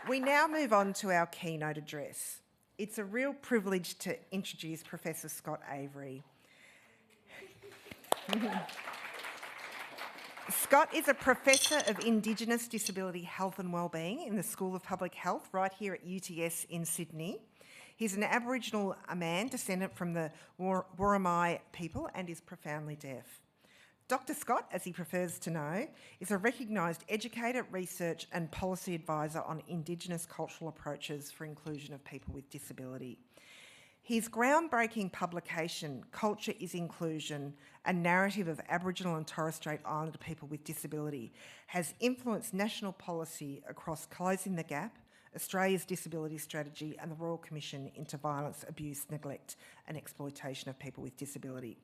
We now move on to our keynote address. It's a real privilege to introduce Professor Scott Avery. Scott is a Professor of Indigenous Disability Health and Wellbeing in the School of Public Health right here at UTS in Sydney. He's an Aboriginal man descendant from the Worimi people and is profoundly deaf. Dr. Scott, as he prefers to know, is a recognised educator, research and policy advisor on Indigenous cultural approaches for inclusion of people with disability. His groundbreaking publication, Culture is Inclusion, a narrative of Aboriginal and Torres Strait Islander people with disability, has influenced national policy across Closing the Gap, Australia's Disability Strategy and the Royal Commission into Violence, Abuse, Neglect and Exploitation of People with Disability.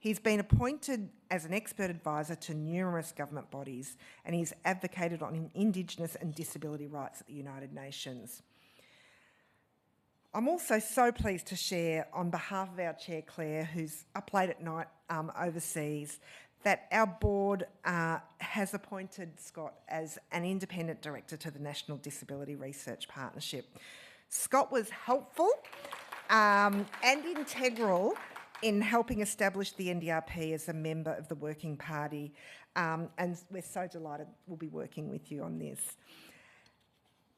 He's been appointed as an expert advisor to numerous government bodies and he's advocated on Indigenous and disability rights at the United Nations. I'm also so pleased to share on behalf of our Chair Claire, who's up late at night overseas, that our board has appointed Scott as an independent director to the National Disability Research Partnership. Scott was helpful and integral in helping establish the NDRP as a member of the Working Party, and we're so delighted we'll be working with you on this.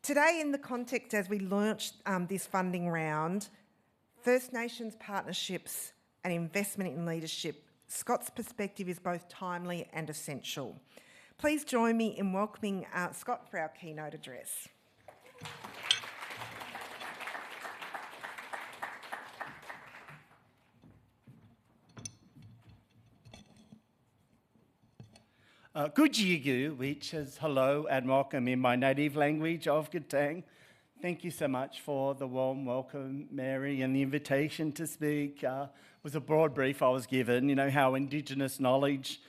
Today, in the context as we launch this funding round, First Nations partnerships and investment in leadership, Scott's perspective is both timely and essential. Please join me in welcoming Scott for our keynote address. Good Yigu, which is hello and welcome in my native language of Gauteng. Thank you so much for the warm welcome, Mary, and the invitation to speak. It was a broad brief I was given, you know, how Indigenous knowledge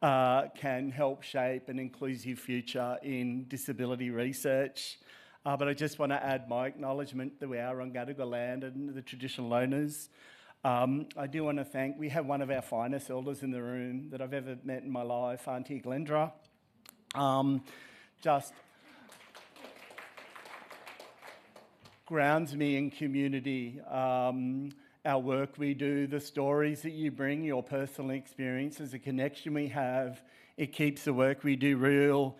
can help shape an inclusive future in disability research. But I just want to add my acknowledgement that we are on Gadigal land and the traditional owners. I do want to thank, we have one of our finest elders in the room that I've ever met in my life, Auntie Glendra. Just grounds me in community. Our work we do, the stories that you bring, your personal experiences, the connection we have, it keeps the work we do real.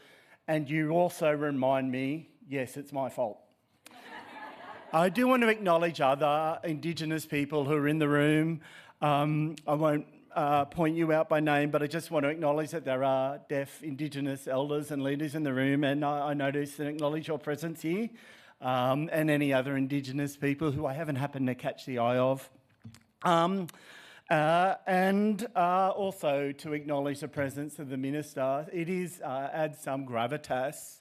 And you also remind me, yes, it's my fault. I do want to acknowledge other Indigenous people who are in the room. I won't point you out by name, but I just want to acknowledge that there are deaf Indigenous elders and leaders in the room, and I notice and acknowledge your presence here, and any other Indigenous people who I haven't happened to catch the eye of. And also to acknowledge the presence of the Minister. It adds some gravitas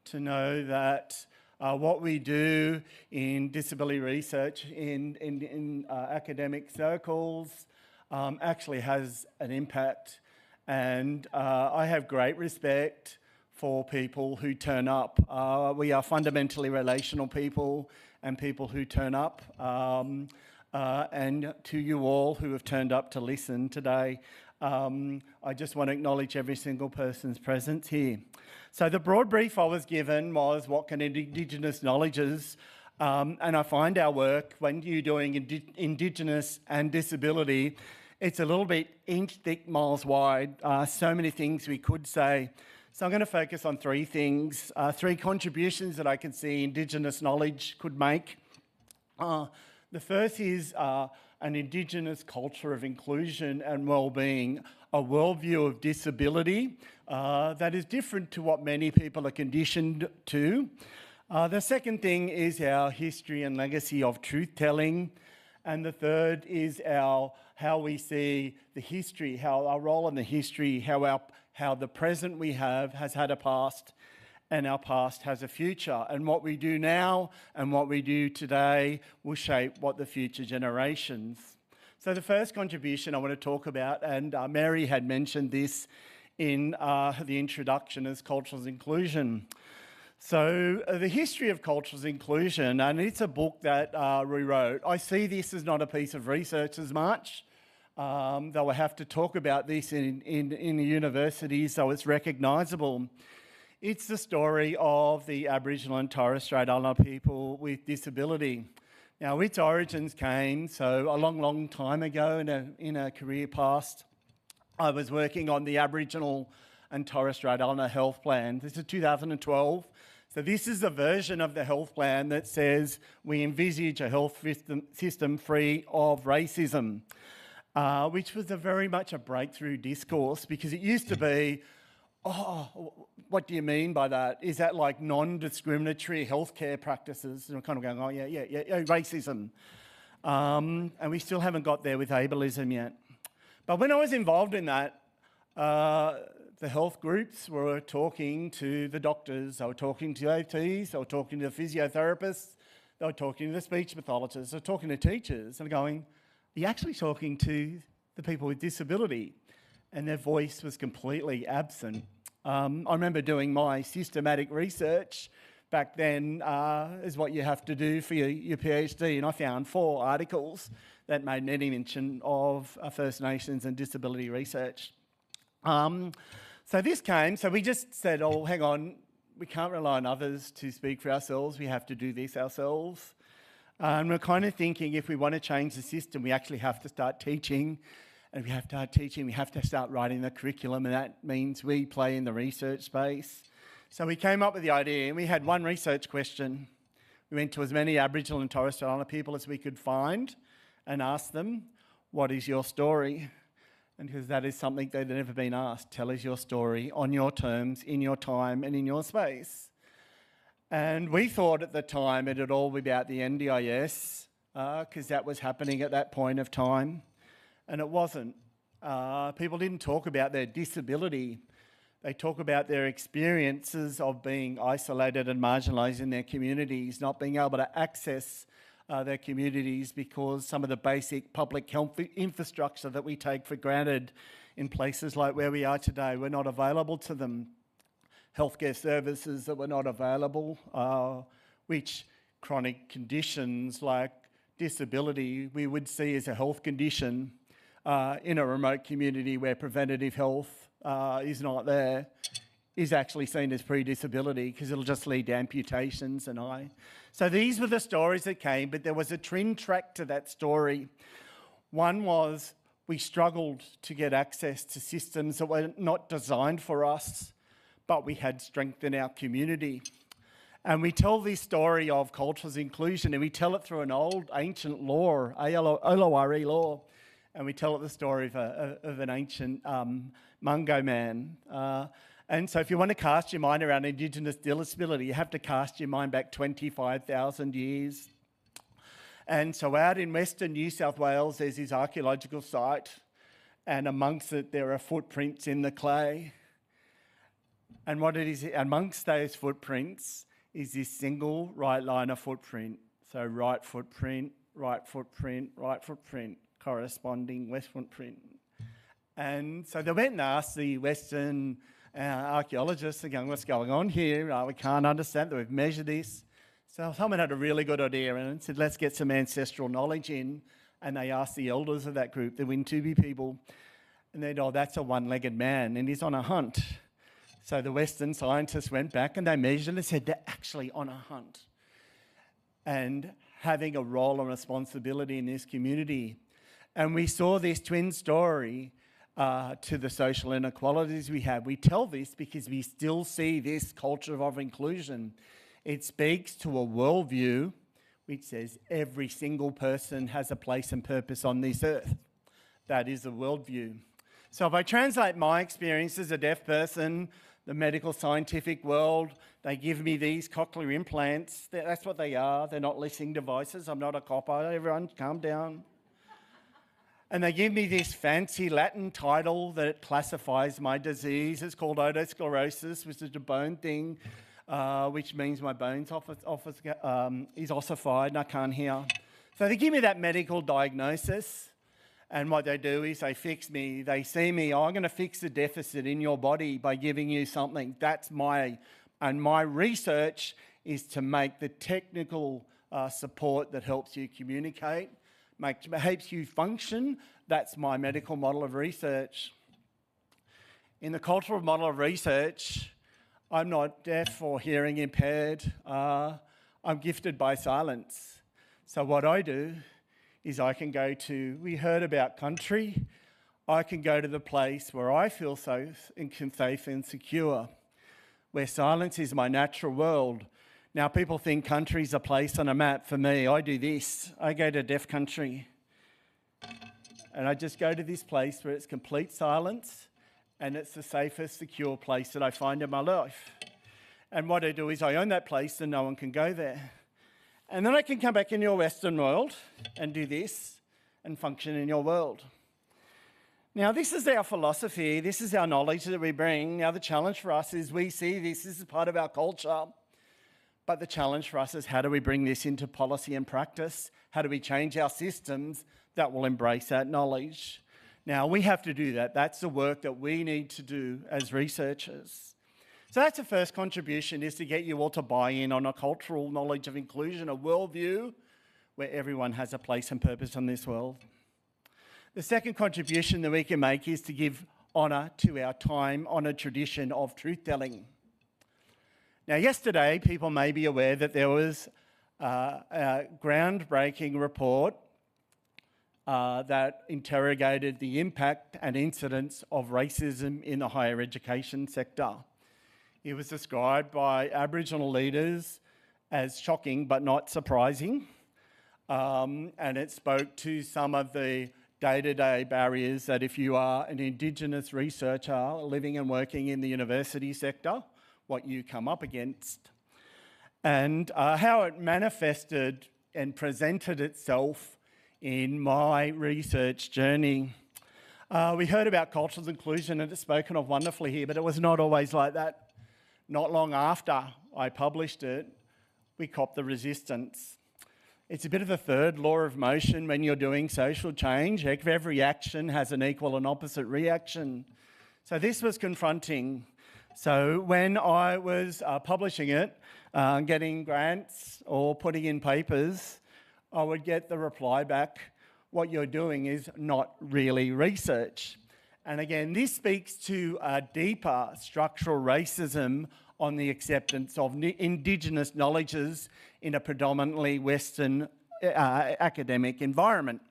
to know that what we do in disability research in academic circles actually has an impact. And I have great respect for people who turn up. We are fundamentally relational people and people who turn up. And to you all who have turned up to listen today, I just want to acknowledge every single person's presence here. So the broad brief I was given was what can Indigenous knowledges, and I find our work when you're doing Indigenous and disability, it's a little bit inch thick, miles wide, so many things we could say. So I'm going to focus on three things, three contributions that I can see Indigenous knowledge could make. The first is an Indigenous culture of inclusion and wellbeing, a worldview of disability that is different to what many people are conditioned to. The second thing is our history and legacy of truth-telling. And the third is how we see the history, how our role in the history, how the present we have has had a past and our past has a future. And what we do now and what we do today will shape what the future generations. So the first contribution I want to talk about, and Mary had mentioned this in the introduction, is cultural inclusion. So the history of cultural inclusion, and it's a book that we wrote. I see this as not a piece of research as much, though I have to talk about this in the university so it's recognisable. It's the story of the Aboriginal and Torres Strait Islander people with disability. Now, its origins came, so a long, long time ago in a career past, I was working on the Aboriginal and Torres Strait Islander health plan. This is 2012. So this is a version of the health plan that says we envisage a health system free of racism, which was very much a breakthrough discourse, because it used to be, oh, what do you mean by that? Is that like non-discriminatory healthcare practices? And I'm kind of going, oh, yeah, racism. And we still haven't got there with ableism yet. But when I was involved in that, the health groups were talking to the doctors, they were talking to OTs, they were talking to the physiotherapists, they were talking to the speech pathologists, they were talking to teachers, and going, are you actually talking to the people with disability? And their voice was completely absent. I remember doing my systematic research back then, is what you have to do for your PhD, and I found 4 articles that made any mention of First Nations and disability research. So this came, so we just said, oh, hang on, we can't rely on others to speak for ourselves, we have to do this ourselves. And we're kind of thinking, if we want to change the system, we actually have to start teaching. And if we have to start teaching, we have to start writing the curriculum, and that means we play in the research space. So we came up with the idea, and we had one research question. We went to as many Aboriginal and Torres Strait Islander people as we could find and asked them, what is your story? And because that is something that had never been asked. Tell us your story on your terms, in your time and in your space. And we thought at the time it'd all be about the NDIS, because that was happening at that point of time. And it wasn't. People didn't talk about their disability. They talk about their experiences of being isolated and marginalised in their communities, not being able to access their communities because some of the basic public health infrastructure that we take for granted in places like where we are today were not available to them. Healthcare services that were not available, which chronic conditions like disability we would see as a health condition in a remote community where preventative health is not there, is actually seen as pre-disability because it'll just lead to amputations and So these were the stories that came, but there was a twin track to that story. One was we struggled to get access to systems that were not designed for us, but we had strength in our community. And we tell this story of cultural inclusion, and we tell it through an old ancient law, Oloware law, and we tell it the story of an ancient Mungo man. And so if you want to cast your mind around Indigenous disability, you have to cast your mind back 25,000 years. And so out in Western New South Wales, there's this archaeological site, and amongst it, there are footprints in the clay. And what it is, amongst those footprints is this single right line of footprint. So right footprint, right footprint, right footprint, corresponding west footprint. And so they went and asked the Western archaeologists, they're going, what's going on here? We can't understand that we've measured this. So someone had a really good idea and said, let's get some ancestral knowledge in. And they asked the elders of that group, the Wintubi people, and they'd, oh, that's a one-legged man and he's on a hunt. So the Western scientists went back and they measured and said, they're actually on a hunt. And having a role and responsibility in this community. And we saw this twin story to the social inequalities we have. We tell this because we still see this culture of inclusion. It speaks to a worldview which says every single person has a place and purpose on this earth. That is a worldview. So if I translate my experience as a deaf person, the medical scientific world, they give me these cochlear implants. That's what they are. They're not listening devices. I'm not a copper. Everyone calm down. And they give me this fancy Latin title that classifies my disease. It's called otosclerosis, which is a bone thing, which means my bones is ossified and I can't hear. So they give me that medical diagnosis. And what they do is they fix me. They see me, oh, I'm going to fix the deficit in your body by giving you something. And my research is to make the technical support that helps you communicate, helps you function. That's my medical model of research. In the cultural model of research, I'm not deaf or hearing impaired. I'm gifted by silence. So what I do is I can go to, we heard about country, I can go to the place where I feel safe and secure, where silence is my natural world. Now, people think country's a place on a map. For me, I do this. I go to deaf country. And I just go to this place where it's complete silence and it's the safest, secure place that I find in my life. And what I do is I own that place and no one can go there. And then I can come back in your Western world and do this and function in your world. Now, this is our philosophy. This is our knowledge that we bring. Now, the challenge for us is we see this is part of our culture. But the challenge for us is how do we bring this into policy and practice? How do we change our systems that will embrace that knowledge? Now, we have to do that. That's the work that we need to do as researchers. So that's the first contribution, is to get you all to buy in on a cultural knowledge of inclusion, a worldview where everyone has a place and purpose in this world. The second contribution that we can make is to give honour to our time-honoured tradition of truth-telling. Now, yesterday, people may be aware that there was a groundbreaking report that interrogated the impact and incidence of racism in the higher education sector. It was described by Aboriginal leaders as shocking but not surprising, and it spoke to some of the day-to-day barriers that if you are an Indigenous researcher living and working in the university sector, what you come up against, and how it manifested and presented itself in my research journey. We heard about cultural inclusion and it's spoken of wonderfully here, but it was not always like that. Not long after I published it, we copped the resistance. It's a bit of the third law of motion when you're doing social change. Every action has an equal and opposite reaction. So this was confronting. So when I was publishing it, getting grants or putting in papers, I would get the reply back, what you're doing is not really research. And again, this speaks to a deeper structural racism on the acceptance of Indigenous knowledges in a predominantly Western academic environment.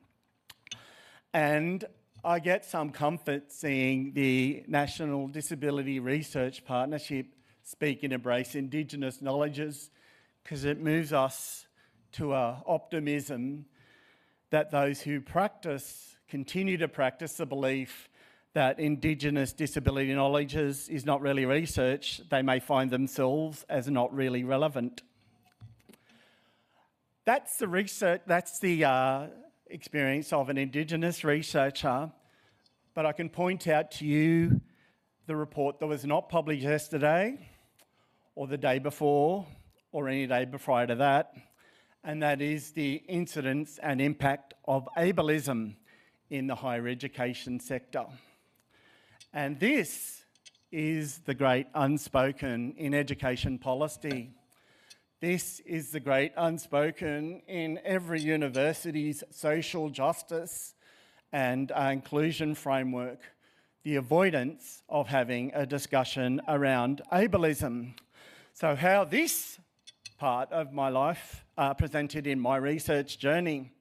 And I get some comfort seeing the National Disability Research Partnership speak and embrace Indigenous knowledges, because it moves us to an optimism that those who continue to practice the belief that Indigenous disability knowledges is not really research, they may find themselves as not really relevant. That's the research, that's the experience of an Indigenous researcher, but I can point out to you the report that was not published yesterday or the day before or any day prior to that, and that is the incidence and impact of ableism in the higher education sector. And this is the great unspoken in education policy. This is the great unspoken in every university's social justice and inclusion framework, the avoidance of having a discussion around ableism. So how this part of my life presented in my research journey.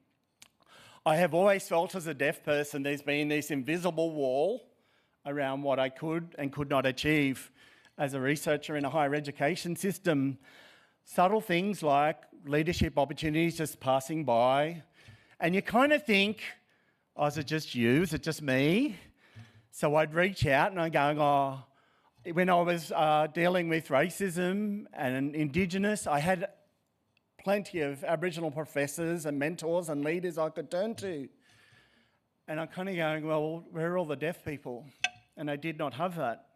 I have always felt as a deaf person there's been this invisible wall around what I could and could not achieve as a researcher in a higher education system. Subtle things like leadership opportunities just passing by, and you kind of think, oh, is it just you? Is it just me? So I'd reach out and I'm going, oh, when I was dealing with racism and Indigenous, I had plenty of Aboriginal professors and mentors and leaders I could turn to. And I'm kind of going, well, where are all the deaf people? And I did not have that.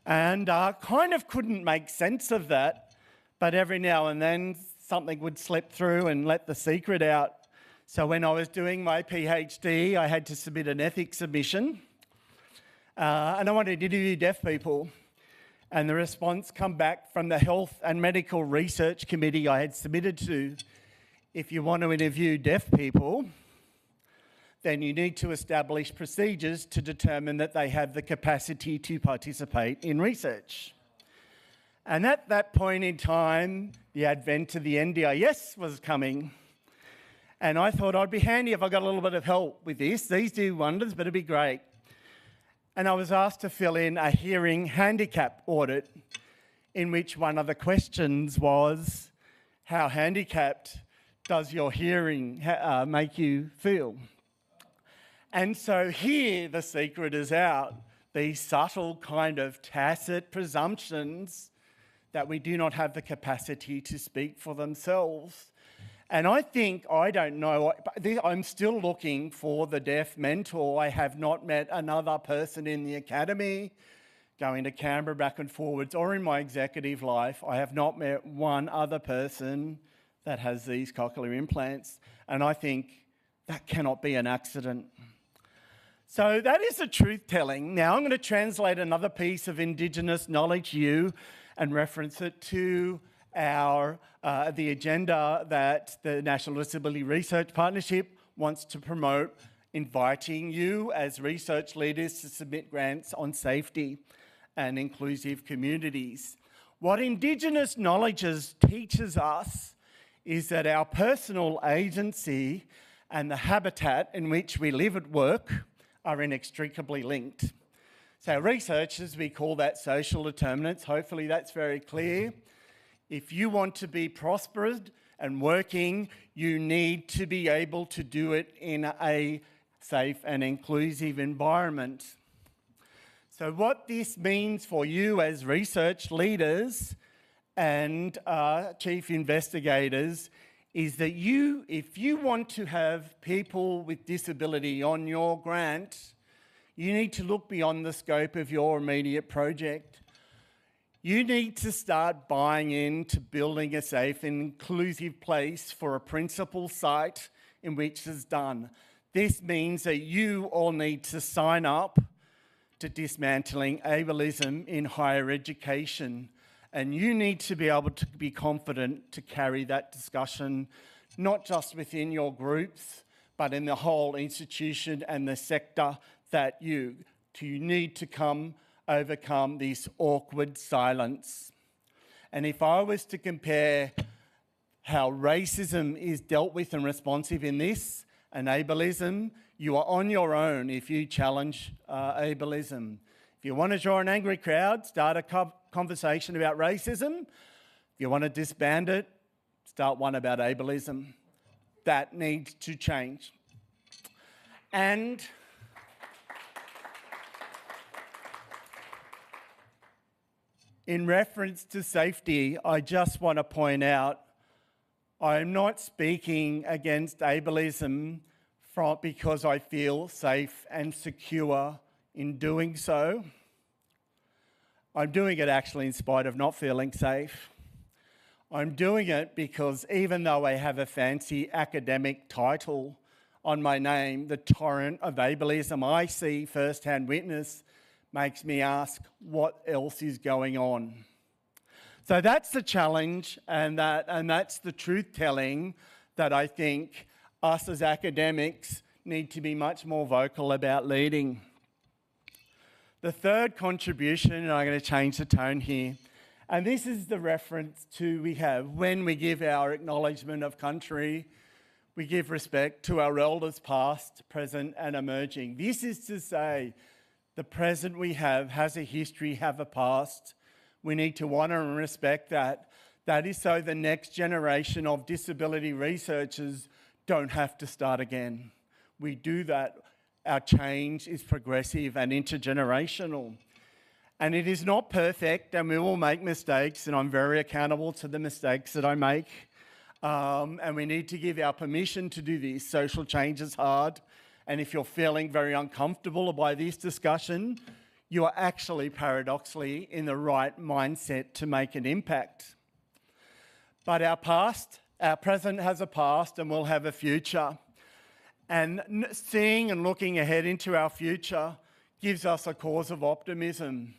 And kind of couldn't make sense of that, but every now and then something would slip through and let the secret out. So when I was doing my PhD, I had to submit an ethics submission. And I wanted to interview deaf people. And the response come back from the Health and Medical Research Committee I had submitted to, if you want to interview deaf people, then you need to establish procedures to determine that they have the capacity to participate in research. And at that point in time, the advent of the NDIS was coming. And I thought I'd be handy if I got a little bit of help with this. These do wonders, but it'd be great. And I was asked to fill in a hearing handicap audit, in which one of the questions was, how handicapped does your hearing make you feel? And so here the secret is out. These subtle kind of tacit presumptions that we do not have the capacity to speak for themselves. And I think, I don't know, I'm still looking for the deaf mentor. I have not met another person in the academy, going to Canberra back and forwards, or in my executive life, I have not met one other person that has these cochlear implants. And I think that cannot be an accident. So that is the truth-telling. Now I'm going to translate another piece of Indigenous knowledge to you and reference it to the agenda that the National Disability Research Partnership wants to promote, inviting you as research leaders to submit grants on safety and inclusive communities. What Indigenous knowledge teaches us is that our personal agency and the habitat in which we live at work are inextricably linked. So researchers, we call that social determinants. Hopefully that's very clear. If you want to be prosperous and working, you need to be able to do it in a safe and inclusive environment. So what this means for you as research leaders and chief investigators is that if you want to have people with disability on your grant, you need to look beyond the scope of your immediate project. You need to start buying into building a safe and inclusive place for a principal site in which it's done. This means that you all need to sign up to dismantling ableism in higher education. And you need to be able to be confident to carry that discussion, not just within your groups, but in the whole institution and the sector that you need to overcome this awkward silence. And if I was to compare how racism is dealt with and responsive in this, and ableism, you are on your own if you challenge ableism. If you want to draw an angry crowd, start a conversation about racism. If you want to disband it, start one about ableism. That needs to change. And in reference to safety, I just want to point out, I'm not speaking against ableism because I feel safe and secure in doing so. I'm doing it actually in spite of not feeling safe. I'm doing it because even though I have a fancy academic title on my name, the torrent of ableism I see first-hand witness makes me ask what else is going on. So that's the challenge, and that's the truth-telling that I think us as academics need to be much more vocal about leading. The third contribution, and I'm going to change the tone here, and this is the reference to we have when we give our acknowledgement of country, we give respect to our elders past, present and emerging. This is to say the present we have has a history, have a past. We need to honour and respect that. That is so the next generation of disability researchers don't have to start again. We do that. Our change is progressive and intergenerational. And it is not perfect, and we will make mistakes, and I'm very accountable to the mistakes that I make. And we need to give our permission to do this. Social change is hard. And if you're feeling very uncomfortable by this discussion, you are actually paradoxically in the right mindset to make an impact. But our present has a past and will have a future. And seeing and looking ahead into our future gives us a cause of optimism.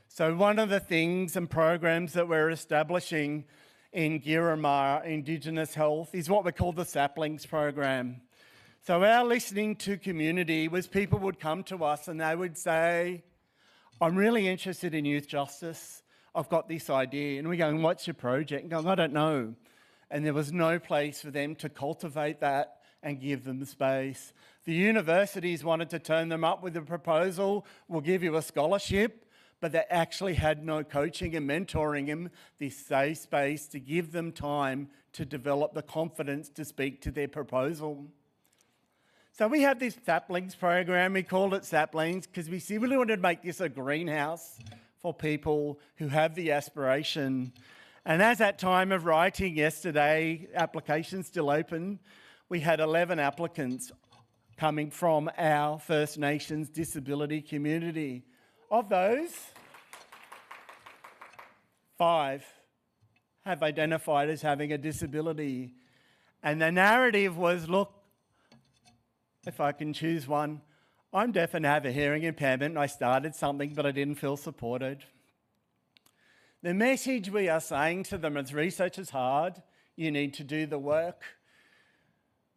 So one of the things and programs that we're establishing in Girramar Indigenous Health is what we call the Saplings Program. So our listening to community was people would come to us and they would say, I'm really interested in youth justice. I've got this idea. And we're going, what's your project? And going, I don't know. And there was no place for them to cultivate that and give them space. The universities wanted to turn them up with a proposal, we'll give you a scholarship, but they actually had no coaching and mentoring them, this safe space to give them time to develop the confidence to speak to their proposal. So we have this saplings program, we called it saplings because we really wanted to make this a greenhouse for people who have the aspiration. And as at time of writing yesterday, applications still open, we had 11 applicants coming from our First Nations disability community. Of those, 5 have identified as having a disability. And the narrative was, look, if I can choose one, I'm deaf and have a hearing impairment and I started something but I didn't feel supported. The message we are saying to them is research is hard, you need to do the work.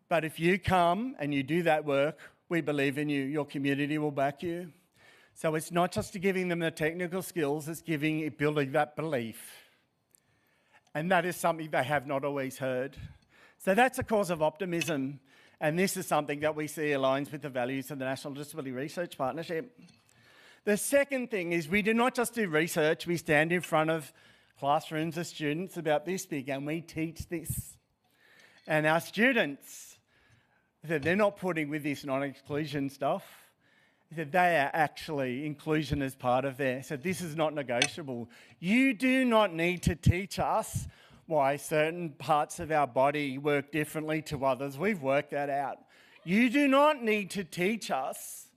But if you come and you do that work, we believe in you, your community will back you. So it's not just giving them the technical skills, it's building that belief. And that is something they have not always heard. So that's a cause of optimism. And this is something that we see aligns with the values of the National Disability Research Partnership. The second thing is we do not just do research, we stand in front of classrooms of students about this big and we teach this. And our students, they're not putting with this non-exclusion stuff, they are actually inclusion as part of there. So this is not negotiable. You do not need to teach us why certain parts of our body work differently to others. We've worked that out. You do not need to teach us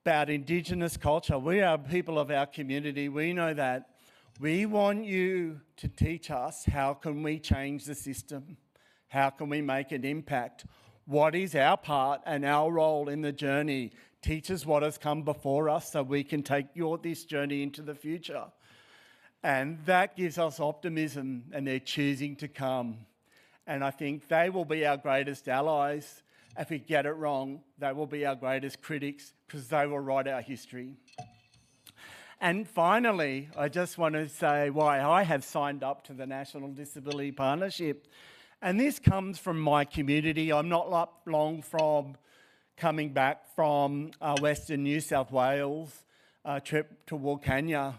about Indigenous culture. We are people of our community. We know that. We want you to teach us how can we change the system? How can we make an impact? What is our part and our role in the journey? Teach us what has come before us so we can take this journey into the future. And that gives us optimism and they're choosing to come. And I think they will be our greatest allies. If we get it wrong, they will be our greatest critics because they will write our history. And finally, I just want to say why I have signed up to the National Disability Partnership. And this comes from my community. I'm not long from coming back from Western New South Wales, trip to Wilcannia.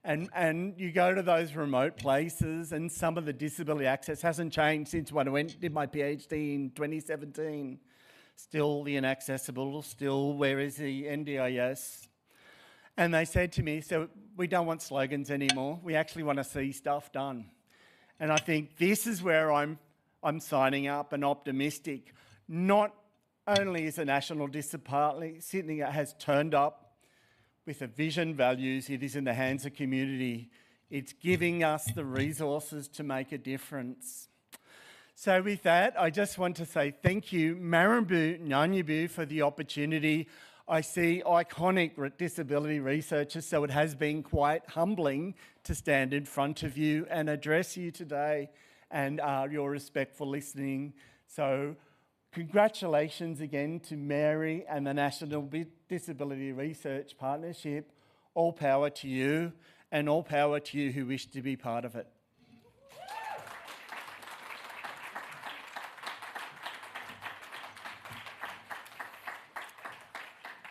And you go to those remote places and some of the disability access hasn't changed since when I did my PhD in 2017. Still the inaccessible, still where is the NDIS? And they said to me, so we don't want slogans anymore. We actually want to see stuff done. And I think this is where I'm signing up and optimistic. Not only is the National Disability Sydney has turned up with a vision, values, it is in the hands of community. It's giving us the resources to make a difference. So with that, I just want to say thank you, Maramboo Nyanyabu, for the opportunity. I see iconic disability researchers, so it has been quite humbling to stand in front of you and address you today and your respectful listening. So congratulations again to Mary and the National Disability Research Partnership. All power to you and all power to you who wish to be part of it.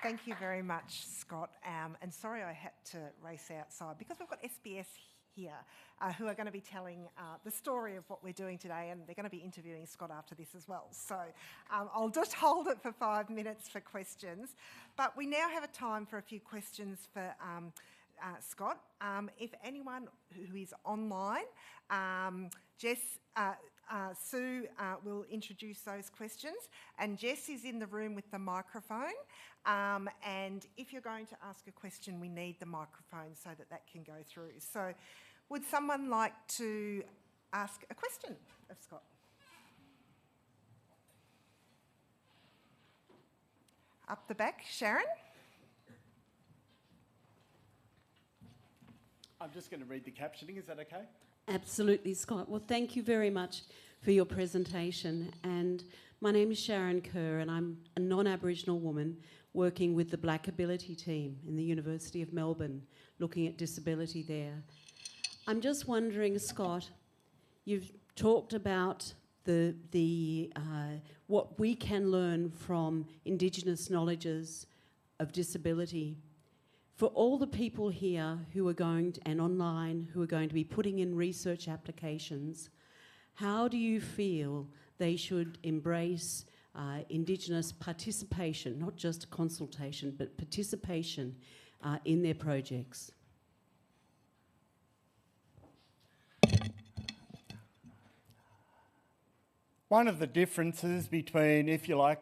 Thank you very much, Scott. And sorry I had to race outside because we've got SBS here who are going to be telling the story of what we're doing today, and they're going to be interviewing Scott after this as well. So I'll just hold it for 5 minutes for questions. But we now have a time for a few questions for Scott. If anyone who is online, Sue will introduce those questions, and Jess is in the room with the microphone. And if you're going to ask a question, we need the microphone so that can go through. So would someone like to ask a question of Scott? Up the back, Sharon. I'm just going to read the captioning, is that okay? Absolutely, Scott. Well, thank you very much for your presentation. And my name is Sharon Kerr, and I'm a non-Aboriginal woman working with the Black Ability team in the University of Melbourne, looking at disability there. I'm just wondering, Scott, you've talked about what we can learn from Indigenous knowledges of disability. For all the people here who are going to, and online, who are going to be putting in research applications, how do you feel they should embrace Indigenous participation, not just consultation, but participation in their projects? One of the differences between, if you like,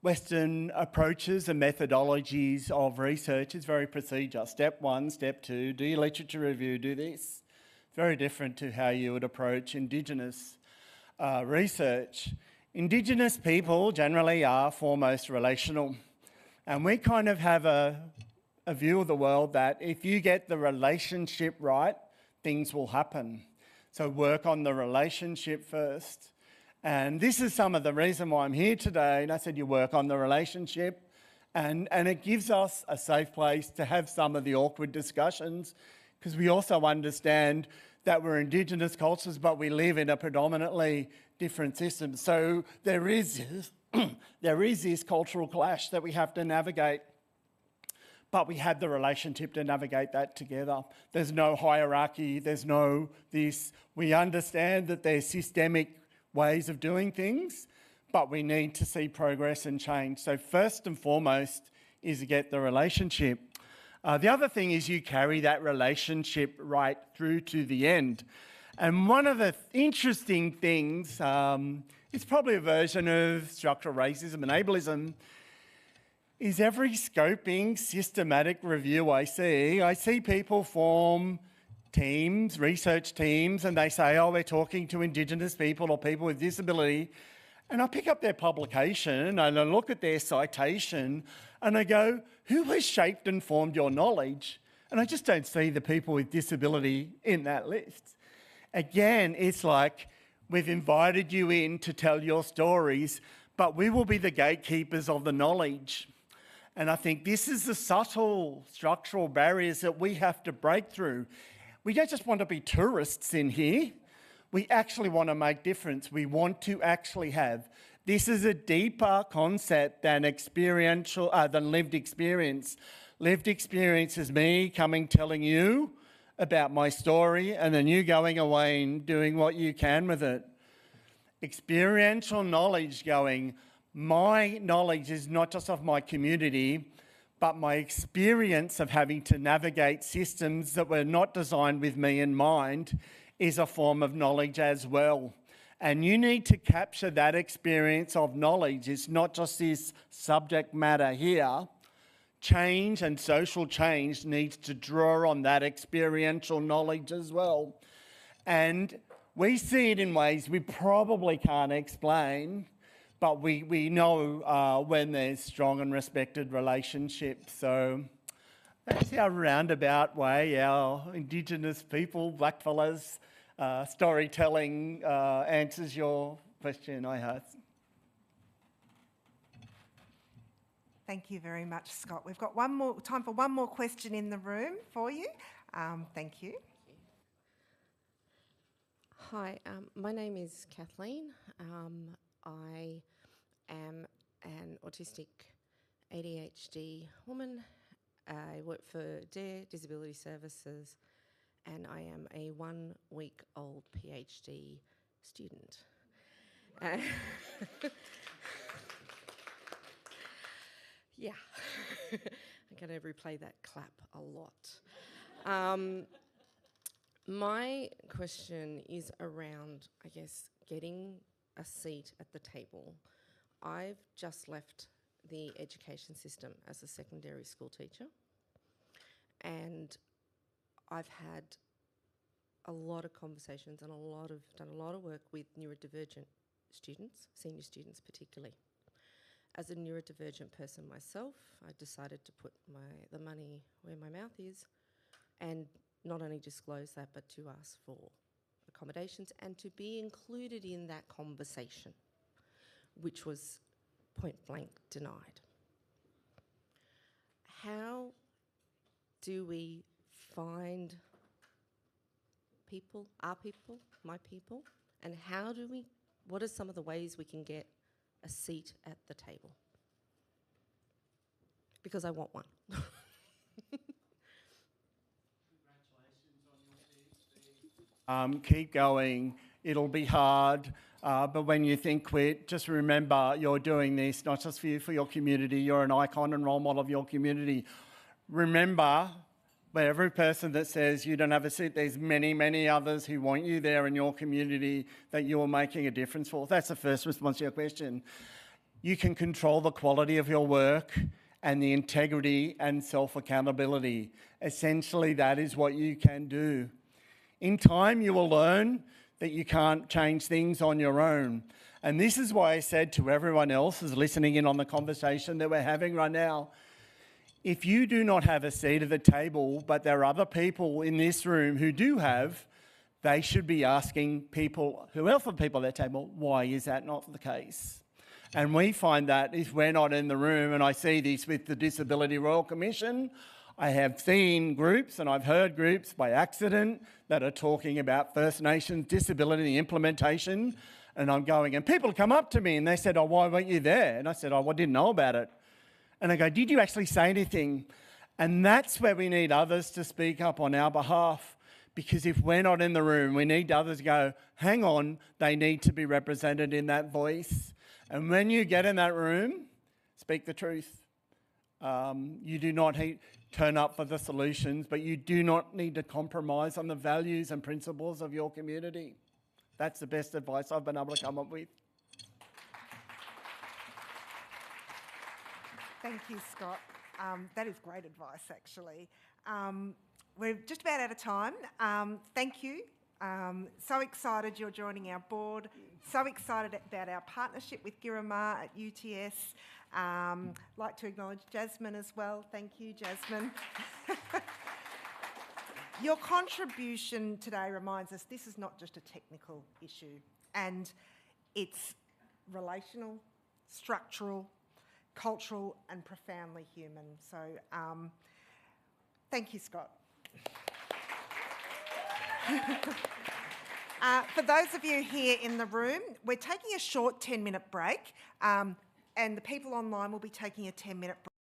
Western approaches and methodologies of research is very procedure. Step 1, step 2, do your literature review, do this. Very different to how you would approach Indigenous research. Indigenous people generally are foremost relational. And we kind of have a view of the world that if you get the relationship right, things will happen. So work on the relationship first. And this is some of the reason why I'm here today. And I said you work on the relationship. And it gives us a safe place to have some of the awkward discussions, because we also understand that we're Indigenous cultures, but we live in a predominantly different system. So there is this cultural clash that we have to navigate. But we have the relationship to navigate that together. There's no hierarchy, there's no this. We understand that there's systemic ways of doing things, but we need to see progress and change. So first and foremost is to get the relationship. The other thing is you carry that relationship right through to the end. And one of the interesting things, it's probably a version of structural racism and ableism, is every scoping, systematic review I see people form teams, research teams, and they say, oh, we're talking to Indigenous people or people with disability. And I pick up their publication and I look at their citation and I go, who has shaped and formed your knowledge? And I just don't see the people with disability in that list. Again, it's like we've invited you in to tell your stories, but we will be the gatekeepers of the knowledge. And I think this is the subtle structural barriers that we have to break through. We don't just want to be tourists in here. We actually want to make difference. We want to actually have. This is a deeper concept than experiential, than lived experience. Lived experience is me coming telling you about my story and then you going away and doing what you can with it. Experiential knowledge going, my knowledge is not just of my community, but my experience of having to navigate systems that were not designed with me in mind is a form of knowledge as well. And you need to capture that experience of knowledge. It's not just this subject matter here. Change and social change needs to draw on that experiential knowledge as well. And we see it in ways we probably can't explain, but we know when there's strong and respected relationships. So that's our roundabout way, our Indigenous people, blackfellas, storytelling answers your question, I hope. Thank you very much, Scott. We've got time for one more question in the room for you. Thank you. Hi, my name is Kathleen. I am an autistic ADHD woman. I work for DARE Disability Services and I am a 1-week-old PhD student. Yeah, I'm going to replay that clap a lot. My question is around, I guess, getting a seat at the table. I've just left the education system as a secondary school teacher, and I've had a lot of conversations and done a lot of work with neurodivergent students, senior students particularly. As a neurodivergent person myself, I decided to put the money where my mouth is and not only disclose that, but to ask for a accommodations and to be included in that conversation, which was point blank denied. How do we find people, our people, my people, and what are some of the ways we can get a seat at the table? Because I want one. Keep going. It'll be hard, but when you think quit, just remember you're doing this not just for you, for your community. You're an icon and role model of your community. Remember, for every person that says you don't have a seat, there's many, many others who want you there in your community that you're making a difference for. That's the first response to your question. You can control the quality of your work and the integrity and self-accountability. Essentially, that is what you can do. In time, you will learn that you can't change things on your own. And this is why I said to everyone else who's listening in on the conversation that we're having right now, if you do not have a seat at the table, but there are other people in this room who do have, they should be asking people who else have people at the table, why is that not the case? And we find that if we're not in the room, and I see this with the Disability Royal Commission, I have seen groups and I've heard groups by accident that are talking about First Nations disability implementation, and I'm going, and people come up to me and they said, oh, why weren't you there? And I said, oh, I didn't know about it. And they go, did you actually say anything? And that's where we need others to speak up on our behalf, because if we're not in the room, we need others to go, hang on, they need to be represented in that voice. And when you get in that room, speak the truth. You do not turn up for the solutions, but you do not need to compromise on the values and principles of your community. That's the best advice I've been able to come up with. Thank you, Scott. That is great advice, actually. We're just about out of time. Thank you. So excited you're joining our board. So excited about our partnership with Girramar at UTS. Like to acknowledge Jasmine as well. Thank you, Jasmine. Your contribution today reminds us this is not just a technical issue, and it's relational, structural, cultural, and profoundly human. So thank you, Scott. For those of you here in the room, we're taking a short 10-minute break, and the people online will be taking a 10-minute break.